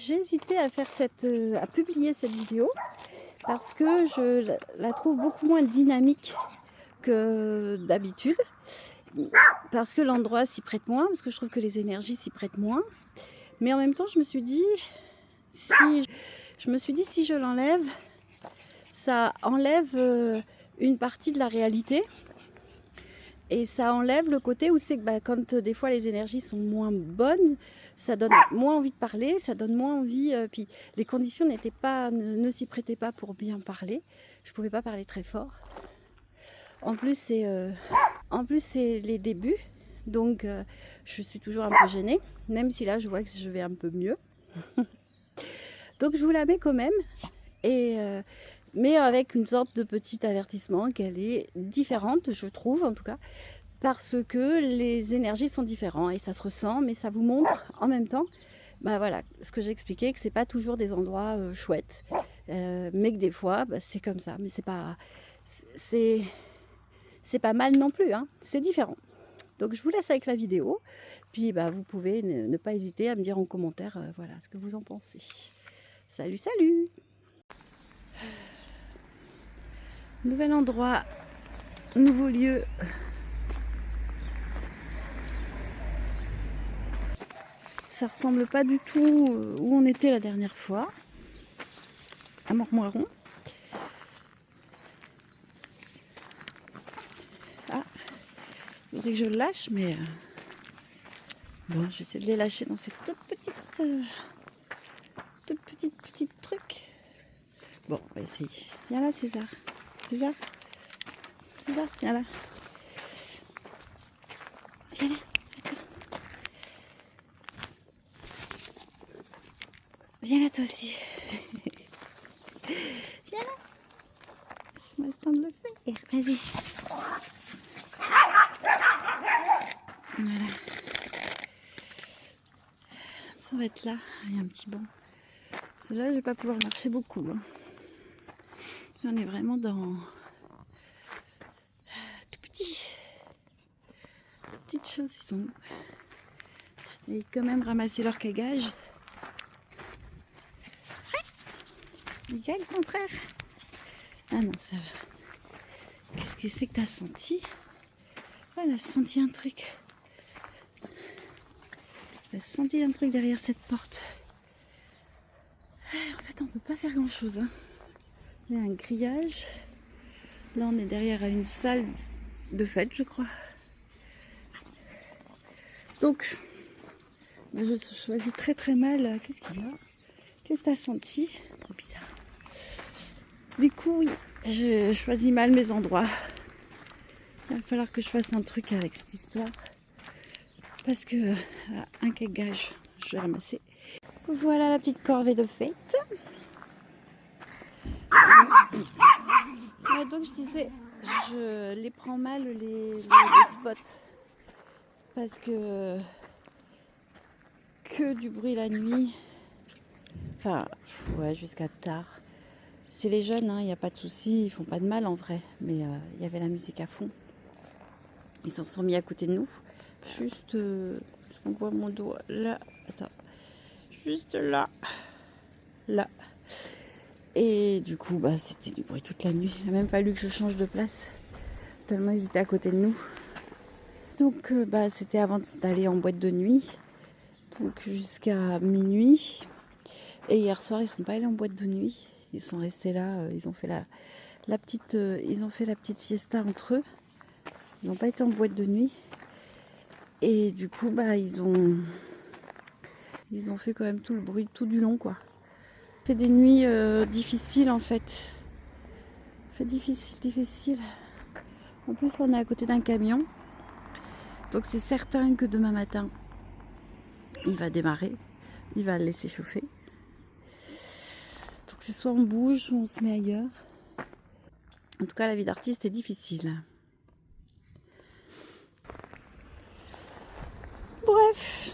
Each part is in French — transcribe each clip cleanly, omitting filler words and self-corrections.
j'ai hésité à faire à publier cette vidéo parce que je la trouve beaucoup moins dynamique que d'habitude, parce que l'endroit s'y prête moins, parce que je trouve que les énergies s'y prêtent moins. Mais en même temps, je me suis dit, si je l'enlève, ça enlève une partie de la réalité. Et ça enlève le côté où c'est que quand des fois les énergies sont moins bonnes, ça donne moins envie de parler, ça donne moins envie. Puis les conditions ne s'y prêtaient pas pour bien parler. Je ne pouvais pas parler très fort. En plus, c'est les débuts. Donc, je suis toujours un peu gênée. Même si là, je vois que je vais un peu mieux. Donc, je vous la mets quand même. Mais avec une sorte de petit avertissement qu'elle est différente, je trouve en tout cas. Parce que les énergies sont différentes et ça se ressent, mais ça vous montre en même temps, voilà, ce que j'expliquais, que c'est pas toujours des endroits chouettes, mais que des fois, c'est comme ça. Mais c'est pas mal non plus, hein, c'est différent. Donc je vous laisse avec la vidéo, puis vous pouvez ne pas hésiter à me dire en commentaire, voilà, ce que vous en pensez. Salut, salut! Nouvel endroit, nouveau lieu. Ça ressemble pas du tout où on était la dernière fois, à Mormoiron. Ah, il faudrait que je le lâche, mais bon, je vais essayer de les lâcher dans ces toutes petites trucs. Bon, on va essayer. Viens là, César. César, viens là. Viens là. Viens là, toi aussi. Viens là. Laisse-moi le temps de le faire. Vas-y. Voilà. Ça va être là. Il y a un petit banc. Là, je vais pas pouvoir marcher beaucoup. Hein. On est vraiment dans tout petit. Toutes petites choses. Ils sont. J'ai quand même ramassé leur cagage. Miguel, mon frère. Ah non, ça va. Qu'est-ce que c'est que t'as senti? Elle a senti un truc. Elle a senti un truc derrière cette porte. En fait, on peut pas faire grand-chose. Hein. Il y a un grillage. Là, on est derrière une salle de fête, je crois. Donc, je choisis très mal. Qu'est-ce qu'il y a? Qu'est-ce que t'as senti? Trop bizarre. Du coup, oui, je choisis mal mes endroits. Il va falloir que je fasse un truc avec cette histoire. Parce que un cagage, je vais ramasser. Voilà la petite corvée de fête. Donc je disais, je les prends mal les spots. Parce que du bruit la nuit. Enfin, ouais, jusqu'à tard. C'est les jeunes, il n'y a pas de souci, ils font pas de mal en vrai. Mais il y avait la musique à fond. Ils se sont mis à côté de nous. Juste, on voit mon doigt là. Attends. Juste là. Là. Et du coup, c'était du bruit toute la nuit. Il n'a même fallu que je change de place. Tellement ils étaient à côté de nous. Donc, c'était avant d'aller en boîte de nuit. Donc, jusqu'à minuit. Et hier soir, ils ne sont pas allés en boîte de nuit. Ils sont restés là. Ils ont fait la petite fiesta entre eux. Ils n'ont pas été en boîte de nuit. Et du coup, ils ont fait quand même tout le bruit, tout du long, quoi. Fait des nuits difficiles, en fait. Fait difficile. En plus, là, on est à côté d'un camion. Donc, c'est certain que demain matin, il va démarrer. Il va le laisser chauffer. Donc, c'est soit on bouge, soit on se met ailleurs. En tout cas, la vie d'artiste est difficile. Bref.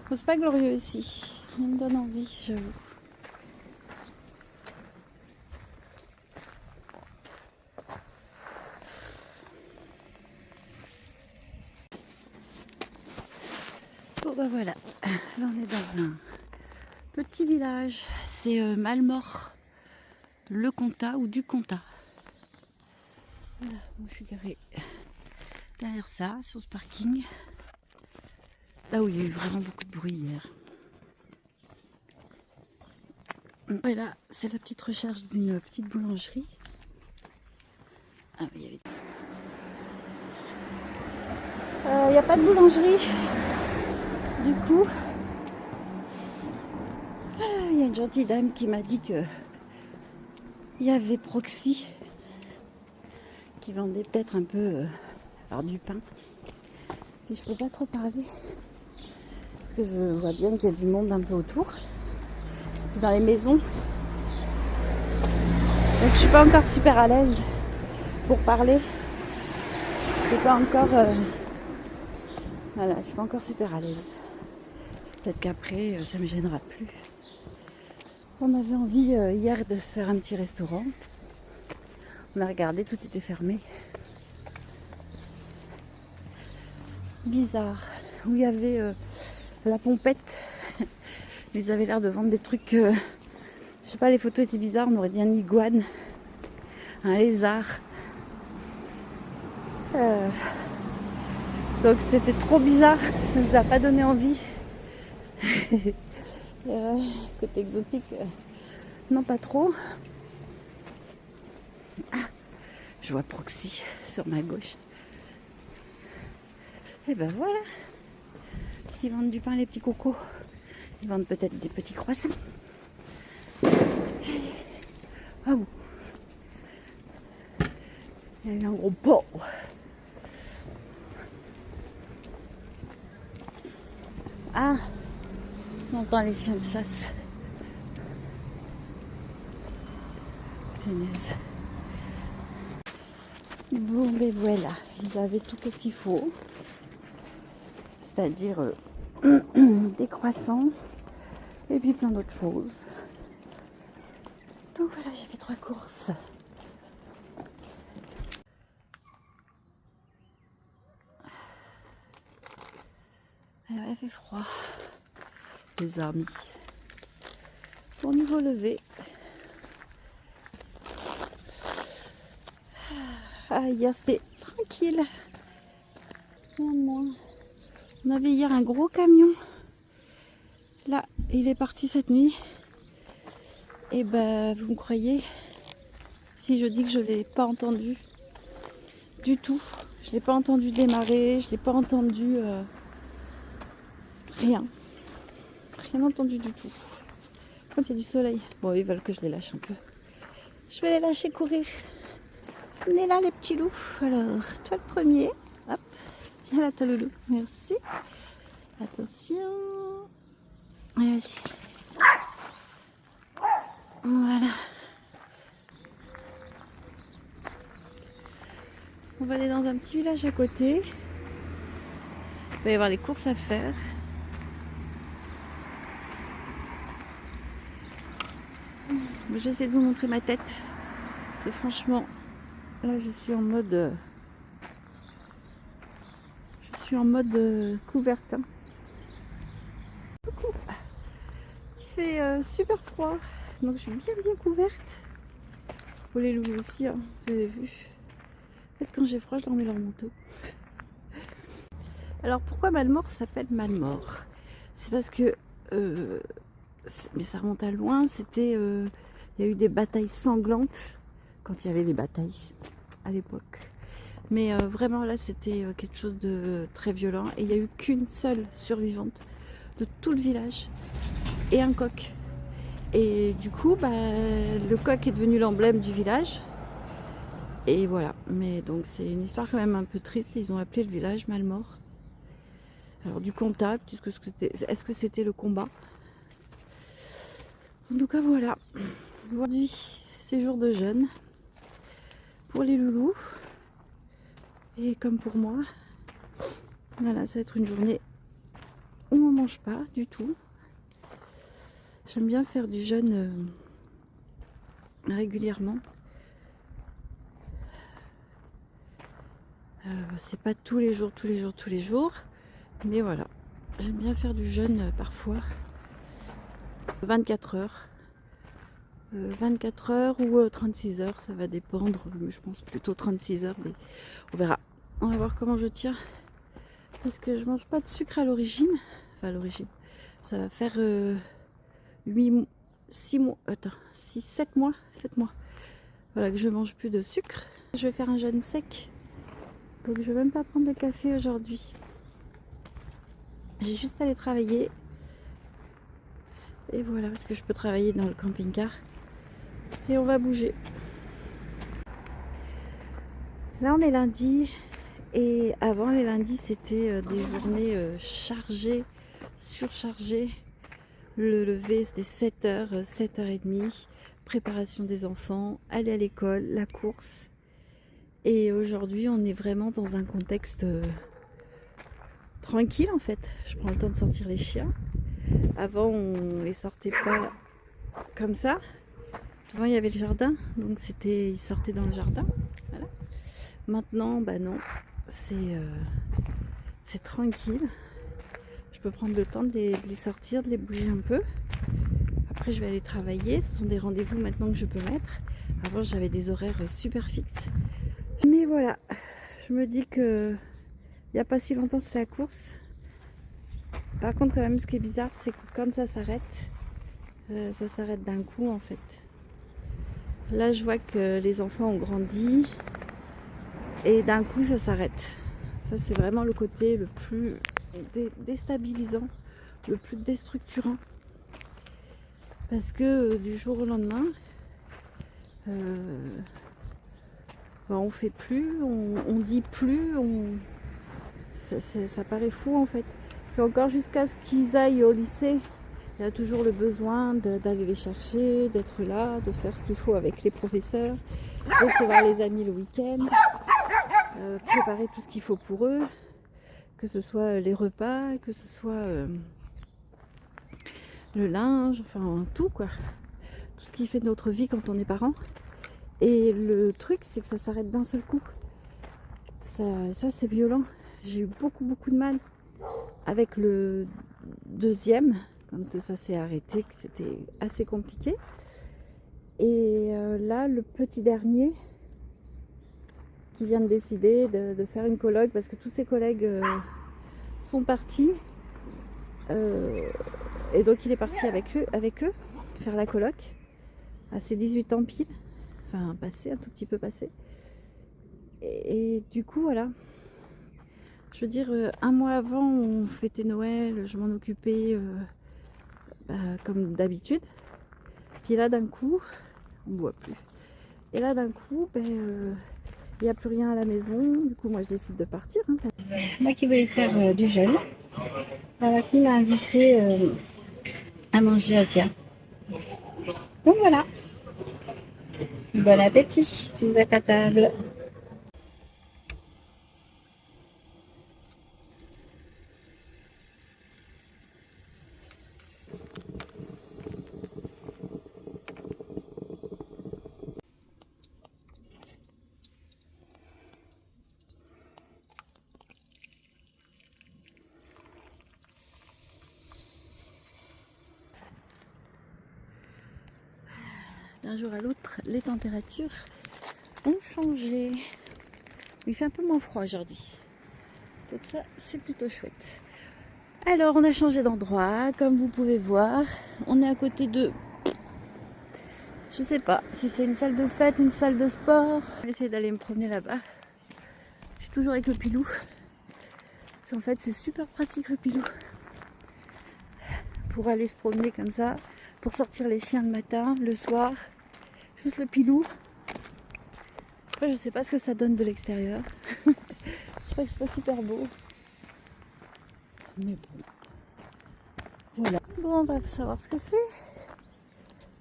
Bon, c'est pas glorieux ici. Rien me donne envie, j'avoue. Bon, voilà. Là, on est dans Petit village, c'est Malmort, le Comtat ou du Comtat. Voilà, moi je suis garée derrière ça, sur ce parking. Là où il y a eu vraiment beaucoup de bruit hier. Et là, c'est la petite recherche d'une petite boulangerie. Ah oui, il n'y a pas de boulangerie. Du coup, il y a une gentille dame qui m'a dit que il y avait Proxy qui vendait peut-être un peu alors du pain. Puis je peux pas trop parler parce que je vois bien qu'il y a du monde un peu autour. Puis dans les maisons. Donc je suis pas encore super à l'aise pour parler. C'est pas encore voilà, je suis pas encore super à l'aise. Peut-être qu'après ça me gênera plus. On avait envie hier de se faire un petit restaurant. On a regardé, tout était fermé. Bizarre. Où il y avait la pompette. Ils avaient l'air de vendre des trucs. Je sais pas, les photos étaient bizarres. On aurait dit un iguane, un lézard. Donc c'était trop bizarre. Ça nous a pas donné envie. Côté exotique, non pas trop. Ah, je vois Proxy sur ma gauche. Et ben voilà. S'ils vendent du pain, les petits cocos, ils vendent peut-être des petits croissants. Ah bon. Il y a eu un gros pot. Ah, on entend les chiens de chasse. Genèse. Bon, ben voilà, ils avaient tout ce qu'il faut. C'est-à-dire des croissants et puis plein d'autres choses. Donc voilà, j'ai fait 3 courses. Alors, il fait froid, les amis. Au niveau levé. Ah, hier c'était tranquille. Rien de moins. On avait hier un gros camion. Là, il est parti cette nuit. Et ben, vous me croyez, si je dis que je ne l'ai pas entendu du tout. Je ne l'ai pas entendu démarrer, je ne l'ai pas entendu rien. Rien entendu du tout. Quand il y a du soleil. Bon, ils veulent que je les lâche un peu. Je vais les lâcher courir. Venez là les petits loups. Alors, toi le premier. Hop, viens là toi le loup. Merci. Attention. Allez. Voilà. On va aller dans un petit village à côté. Il va y avoir les courses à faire. Je vais essayer de vous montrer ma tête. C'est franchement, là je suis en mode, couverte. Hein. Coucou. Il fait super froid, donc je suis bien couverte. Pour les loups aussi, hein, vous avez vu. En fait, quand j'ai froid, je leur mets leur manteau. Alors pourquoi Malmort s'appelle Malmort? C'est parce que, mais ça remonte à loin, c'était, il y a eu des batailles sanglantes, quand il y avait les batailles à l'époque. Mais vraiment là c'était quelque chose de très violent. Et il n'y a eu qu'une seule survivante de tout le village et un coq. Et du coup, bah, le coq est devenu l'emblème du village. Et voilà, mais donc c'est une histoire quand même un peu triste. Ils ont appelé le village Malmort. Alors du comptable, est-ce que c'était le combat? En tout cas voilà, aujourd'hui c'est jour de jeûne pour les loulous. Et comme pour moi, voilà, ça va être une journée où on ne mange pas du tout. J'aime bien faire du jeûne régulièrement. C'est pas tous les jours, mais voilà. J'aime bien faire du jeûne parfois. 24 heures. 24 heures ou 36 heures, ça va dépendre. Je pense plutôt 36 heures, mais on verra. On va voir comment je tiens. Parce que je mange pas de sucre à l'origine. Enfin, à l'origine. Ça va faire 6 mois. Attends, 6, 7 mois. 7 mois. Voilà, que je mange plus de sucre. Je vais faire un jeûne sec. Donc, je vais même pas prendre de café aujourd'hui. J'ai juste à aller travailler. Et voilà, parce que je peux travailler dans le camping-car. Et on va bouger. Là, on est lundi. Et avant les lundis, c'était des journées chargées, surchargées. Le lever, c'était 7h, 7h30. Préparation des enfants, aller à l'école, la course. Et aujourd'hui, on est vraiment dans un contexte tranquille en fait. Je prends le temps de sortir les chiens. Avant, on les sortait pas comme ça. Avant, il y avait le jardin, donc ils sortaient dans le jardin. Voilà. Maintenant, bah non, c'est tranquille. Je peux prendre le temps de les sortir, de les bouger un peu. Après, je vais aller travailler. Ce sont des rendez-vous maintenant que je peux mettre. Avant, j'avais des horaires super fixes. Mais voilà, je me dis que il n'y a pas si longtemps, c'est la course. Par contre, quand même, ce qui est bizarre, c'est que quand ça s'arrête d'un coup, en fait. Là, je vois que les enfants ont grandi et d'un coup, ça s'arrête. Ça, c'est vraiment le côté le plus déstabilisant, le plus déstructurant. Parce que du jour au lendemain, on fait plus, on dit plus, ça paraît fou en fait. Parce qu'encore jusqu'à ce qu'ils aillent au lycée, il y a toujours le besoin d'aller les chercher, d'être là, de faire ce qu'il faut avec les professeurs, recevoir les amis le week-end, préparer tout ce qu'il faut pour eux, que ce soit les repas, que ce soit le linge, enfin tout quoi. Tout ce qui fait de notre vie quand on est parent. Et le truc, c'est que ça s'arrête d'un seul coup. Ça c'est violent. J'ai eu beaucoup de mal avec le deuxième, quand ça s'est arrêté, que c'était assez compliqué. Et là, le petit dernier, qui vient de décider de faire une colloque, parce que tous ses collègues sont partis. Et donc il est parti avec eux, faire la colloque, à ses 18 ans pile. Enfin, passé, un tout petit peu passé. Et du coup, voilà. Je veux dire, un mois avant, on fêtait Noël, je m'en occupais comme d'habitude. Puis là, d'un coup, on ne boit plus. Et là, d'un coup, il n'y a plus rien à la maison. Du coup, moi, je décide de partir. Hein. Moi qui voulais faire du jeûne, la fille m'a invité à manger Asia. Donc voilà. Bon appétit si vous êtes à table. D'un jour à l'autre, les températures ont changé. Il fait un peu moins froid aujourd'hui. Donc ça, c'est plutôt chouette. Alors, on a changé d'endroit, comme vous pouvez voir. On est à côté de... Je sais pas si c'est une salle de fête, une salle de sport. Je vais essayer d'aller me promener là-bas. Je suis toujours avec le pilou. Parce qu'en fait, c'est super pratique le pilou. Pour aller se promener comme ça. Pour sortir les chiens le matin, le soir. Juste le pilou. Après, je sais pas ce que ça donne de l'extérieur. Je crois que c'est pas super beau. Mais bon. Voilà. Bon, on va savoir ce que c'est.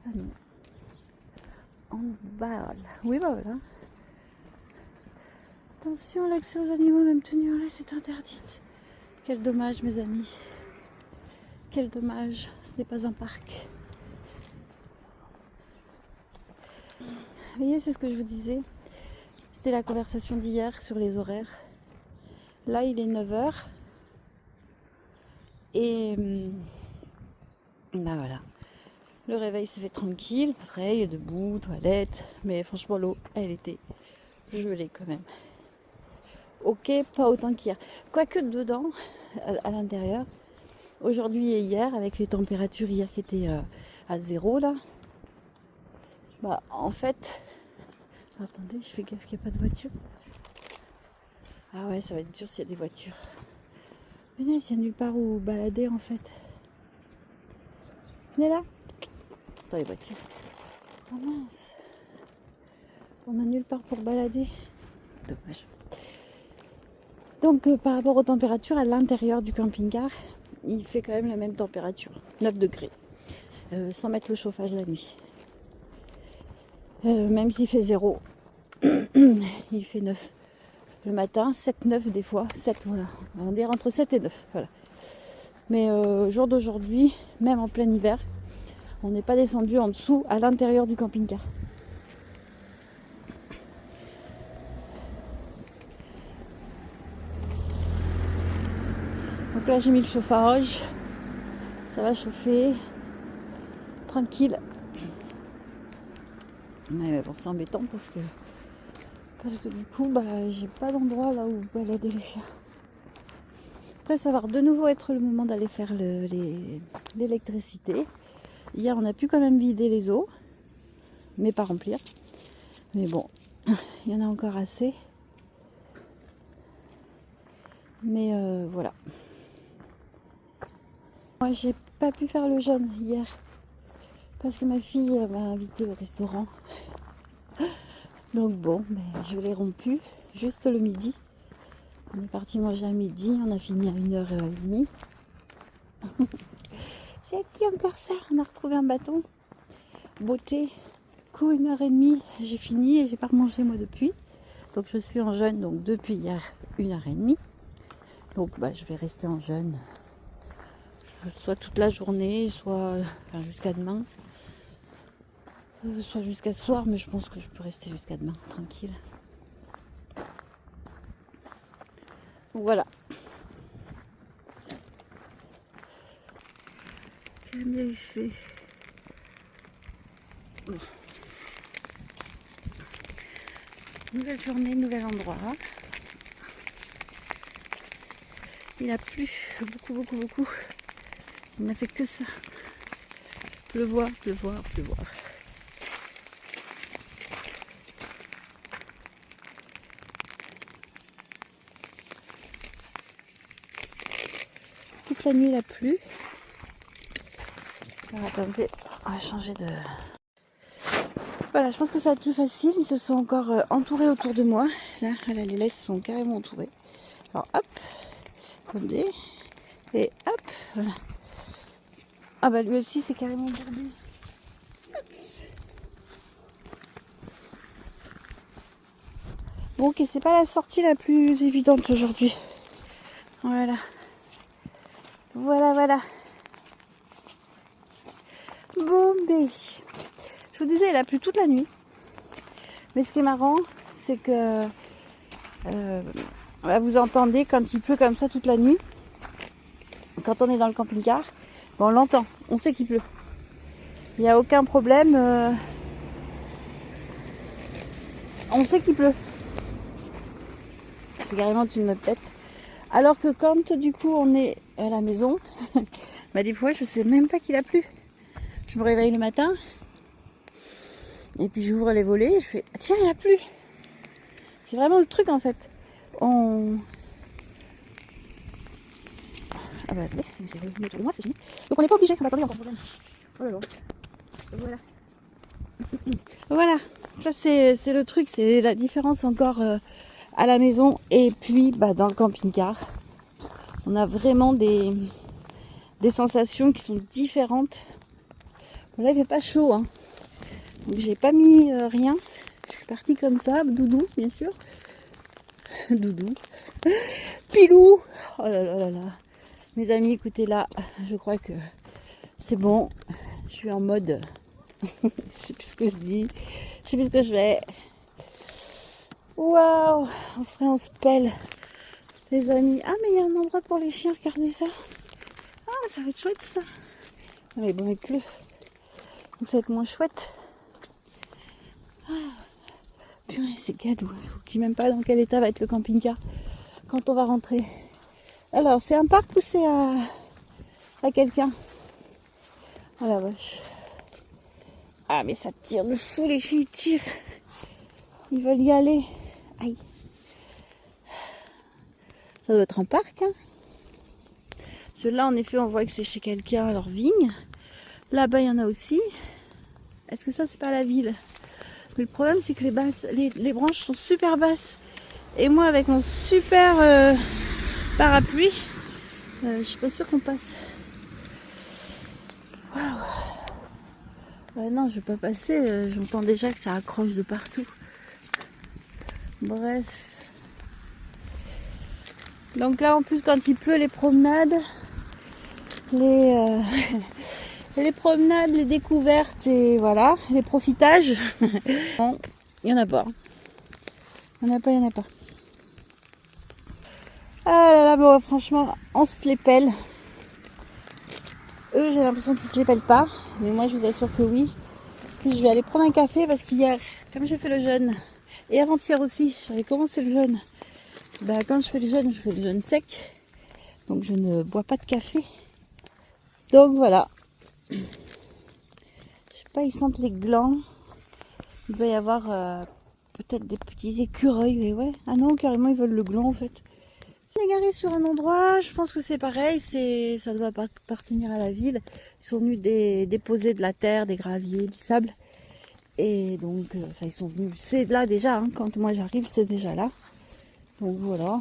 Ah non. Handball. Oui, bah voilà. Attention, l'accès aux animaux, même tenue en laisse est interdite. Quel dommage, mes amis. Quel dommage. Ce n'est pas un parc. Vous voyez, c'est ce que je vous disais. C'était la conversation d'hier sur les horaires. Là, il est 9h. Et bah voilà. Le réveil s'est fait tranquille, après debout, toilette, mais franchement l'eau, elle était gelée quand même. Ok, pas autant qu'hier. Quoique dedans, à l'intérieur, aujourd'hui et hier, avec les températures hier qui étaient à 0 là, bah en fait, attendez, je fais gaffe qu'il n'y a pas de voiture. Ah ouais, ça va être dur s'il y a des voitures. Mais non, il n'y a nulle part où balader en fait. Venez là. Attends, les voitures. Oh mince. On a nulle part pour balader. Dommage. Donc par rapport aux températures à l'intérieur du camping-car, il fait quand même la même température, 9 degrés, sans mettre le chauffage la nuit. Même s'il fait 0, il fait 9 le matin, 7, 9 des fois, 7 voilà, on va dire entre 7 et 9, voilà. Mais jour d'aujourd'hui, même en plein hiver, on n'est pas descendu en dessous à l'intérieur du camping-car. Donc là j'ai mis le chauffage, ça va chauffer, tranquille. Mais bon, c'est embêtant parce que du coup bah j'ai pas d'endroit là où balader les chiens. Après ça va de nouveau être le moment d'aller faire l'électricité. Hier on a pu quand même vider les eaux, mais pas remplir. Mais bon, il y en a encore assez. Mais voilà. Moi j'ai pas pu faire le jeûne hier parce que ma fille m'a invité au restaurant. Donc bon, ben, je l'ai rompu juste le midi. On est parti manger à midi, on a fini à 1h30. C'est qui encore ça? On a retrouvé un bâton. Beauté. Coup 1h30, j'ai fini et j'ai pas remangé moi depuis. Donc je suis en jeûne donc depuis hier 1h30. Donc bah, je vais rester en jeûne. Soit toute la journée, soit enfin, jusqu'à demain. Soit jusqu'à ce soir, mais je pense que je peux rester jusqu'à demain, tranquille. Donc voilà. Combien il fait? Bon. Nouvelle journée, nouvel endroit. Il a plu beaucoup. On n'a fait que ça. Pleuvoir. Toute la nuit il a plu. Alors attendez, on va changer de... Voilà, je pense que ça va être plus facile. Ils se sont encore entourés autour de moi. Là, voilà, les laisses sont carrément entourées. Alors hop, attendez. Et hop, voilà. Ah bah lui aussi c'est carrément bourbé. Bon ok, c'est pas la sortie la plus évidente aujourd'hui. Voilà. Bon ben, je vous disais, il a plu toute la nuit. Mais ce qui est marrant, c'est que vous entendez quand il pleut comme ça toute la nuit. Quand on est dans le camping-car, on l'entend, on sait qu'il pleut. Il n'y a aucun problème. On sait qu'il pleut. C'est carrément une autre tête. Alors que quand du coup on est à la maison, bah des fois je sais même pas qu'il a plu. Je me réveille le matin et puis j'ouvre les volets et je fais tiens il a plu. C'est vraiment le truc en fait. Ah bah attendez, j'ai autour de moi, c'est fini. Donc on n'est pas obligé, on va attendre encore problème. Oh là là. Voilà. Voilà, ça c'est le truc, c'est la différence encore à la maison et puis bah, dans le camping-car. On a vraiment des sensations qui sont différentes. Bon, là il fait pas chaud, hein. Donc j'ai pas mis rien. Je suis partie comme ça, doudou bien sûr. Doudou. Pilou. Oh là là là là. Mes amis, écoutez là, je crois que c'est bon. Je suis en mode... je sais plus ce que je dis. Je sais plus ce que je fais. Waouh, on se pèle. Les amis. Ah mais il y a un endroit pour les chiens, regardez ça. Ah ça va être chouette ça. Ah, mais bon il pleut. Donc ça va être moins chouette. Purée, c'est gadou. Je vous dis même pas dans quel état va être le camping-car quand on va rentrer. Alors, c'est un parc ou c'est à quelqu'un? Ah la vache. Ah, mais ça tire de fou, les chiens, ils tirent. Ils veulent y aller. Aïe. Ça doit être un parc, hein. Celui-là, en effet, on voit que c'est chez quelqu'un à leur vigne. Là-bas, il y en a aussi. Est-ce que ça, c'est pas la ville? Mais le problème, c'est que les branches sont super basses. Et moi, avec mon super parapluie, je suis pas sûre qu'on passe. Waouh. Non, je vais pas passer. J'entends déjà que ça accroche de partout. Bref. Donc là, en plus, quand il pleut, les promenades, les promenades, les découvertes et voilà, les profitages. Bon, il n'y en a pas. Il n'y en a pas. Ah là là, bon, franchement, on se les pèle. Eux, j'ai l'impression qu'ils se les pèlent pas. Mais moi, je vous assure que oui. Puis je vais aller prendre un café parce qu'hier, comme j'ai fait le jeûne, et avant-hier aussi, j'avais commencé le jeûne. Bah, quand je fais le jeûne sec. Donc je ne bois pas de café. Donc voilà. Je sais pas, ils sentent les glands. Il va y avoir peut-être des petits écureuils. Mais ouais. Ah non, carrément, ils veulent le gland en fait. C'est garé sur un endroit, je pense que c'est pareil. Ça doit appartenir à la ville. Ils sont venus déposer de la terre, des graviers, du sable. Et donc, ils sont venus. C'est là déjà, hein, quand moi j'arrive, c'est déjà là. Donc voilà.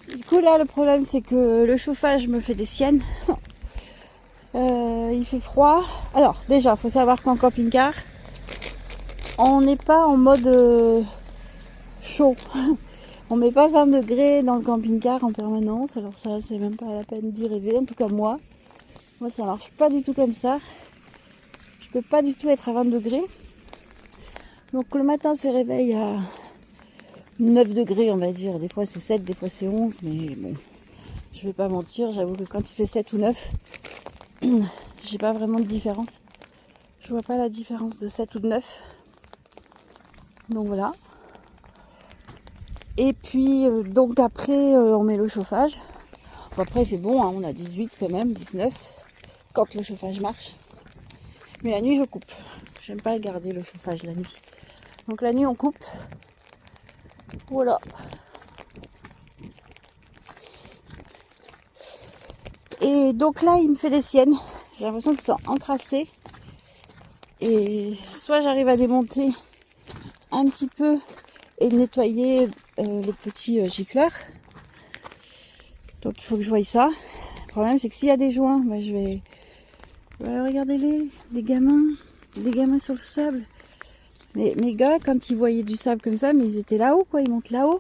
Du coup là le problème c'est que le chauffage me fait des siennes. Il fait froid. Alors déjà il faut savoir qu'en camping-car on n'est pas en mode chaud. On met pas 20 degrés dans le camping-car en permanence. Alors ça c'est même pas la peine d'y rêver. En tout cas moi ça marche pas du tout comme ça. Je peux pas du tout être à 20 degrés. Donc le matin c'est réveil à 9 degrés on va dire, des fois c'est 7, des fois c'est 11, mais bon, je vais pas mentir, j'avoue que quand il fait 7 ou 9, j'ai pas vraiment de différence. Je vois pas la différence de 7 ou de 9. Donc voilà. Et puis donc après on met le chauffage. Bon, après il fait bon, hein, on a 18 quand même, 19 quand le chauffage marche. Mais la nuit je coupe. J'aime pas garder le chauffage la nuit. Donc la nuit on coupe. Voilà. Et donc là, il me fait des siennes. J'ai l'impression qu'ils sont encrassés. Et soit j'arrive à démonter un petit peu et nettoyer les petits gicleurs. Donc il faut que je voie ça. Le problème, c'est que s'il y a des joints, bah, je vais... Regardez-les, des gamins sur le sable. Mais mes gars, quand ils voyaient du sable comme ça, mais ils étaient là-haut, quoi. Ils montent là-haut.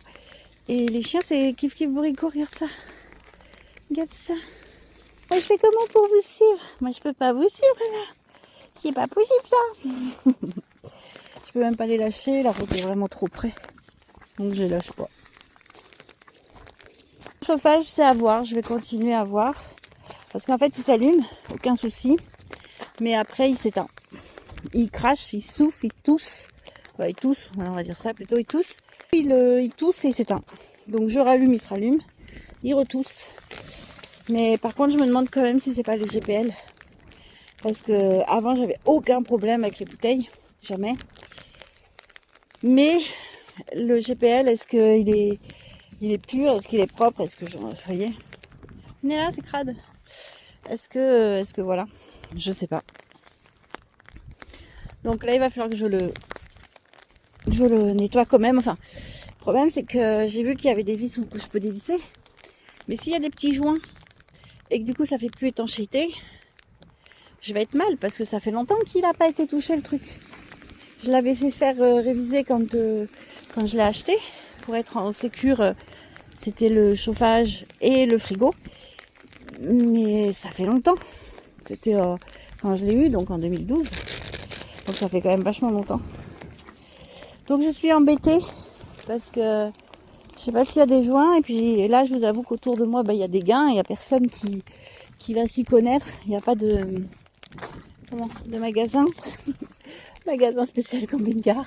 Et les chiens, c'est kiff kiff bourricot, regarde ça. Regarde ça. Moi, je fais comment pour vous suivre? Moi, je peux pas vous suivre, là. C'est pas possible, ça. Je peux même pas les lâcher. La route est vraiment trop près. Donc, je les lâche pas. Le chauffage, c'est à voir. Je vais continuer à voir. Parce qu'en fait, il s'allume. Aucun souci. Mais après, il s'éteint. Il crache, il souffle, il tousse. Enfin, il tousse, on va dire ça plutôt, il tousse. Il tousse et il s'éteint. Donc je rallume, il se rallume. Il retousse. Mais par contre, je me demande quand même si c'est pas les GPL. Parce que avant, j'avais aucun problème avec les bouteilles. Jamais. Mais le GPL, est-ce qu'il est pur? Est-ce qu'il est propre? Est-ce que vous voyez? On est là, c'est crade. Est-ce que voilà? Je sais pas. Donc là, il va falloir que je le nettoie quand même. Enfin, le problème, c'est que j'ai vu qu'il y avait des vis que je peux dévisser. Mais s'il y a des petits joints et que du coup, ça fait plus étanchéité, je vais être mal parce que ça fait longtemps qu'il n'a pas été touché le truc. Je l'avais fait faire réviser quand je l'ai acheté pour être en sécure. C'était le chauffage et le frigo. Mais ça fait longtemps. C'était quand je l'ai eu, donc en 2012. Donc ça fait quand même vachement longtemps. Donc je suis embêtée parce que je sais pas s'il y a des joints. Et puis là, je vous avoue qu'autour de moi, il y a des gains. Il n'y a personne qui va s'y connaître. Il n'y a pas de de magasin, magasin spécial camping-car.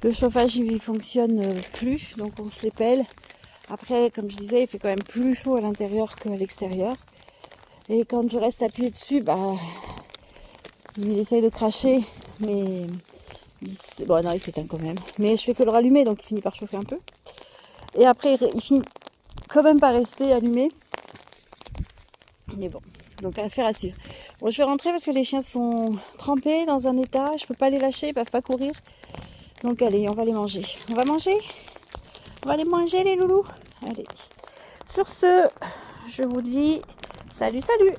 Le chauffage il fonctionne plus, donc on se les pèle. Après, comme je disais, il fait quand même plus chaud à l'intérieur qu'à l'extérieur. Et quand je reste appuyée dessus, il essaye de cracher, mais bon, non, il s'éteint quand même. Mais je fais que le rallumer, donc il finit par chauffer un peu. Et après, il finit quand même par rester allumé. Mais bon, donc affaire à suivre. Bon, je vais rentrer parce que les chiens sont trempés dans un état. Je peux pas les lâcher, ils peuvent pas courir. Donc allez, on va les manger. On va manger? On va les manger les loulous. Allez. Sur ce, je vous dis salut, salut!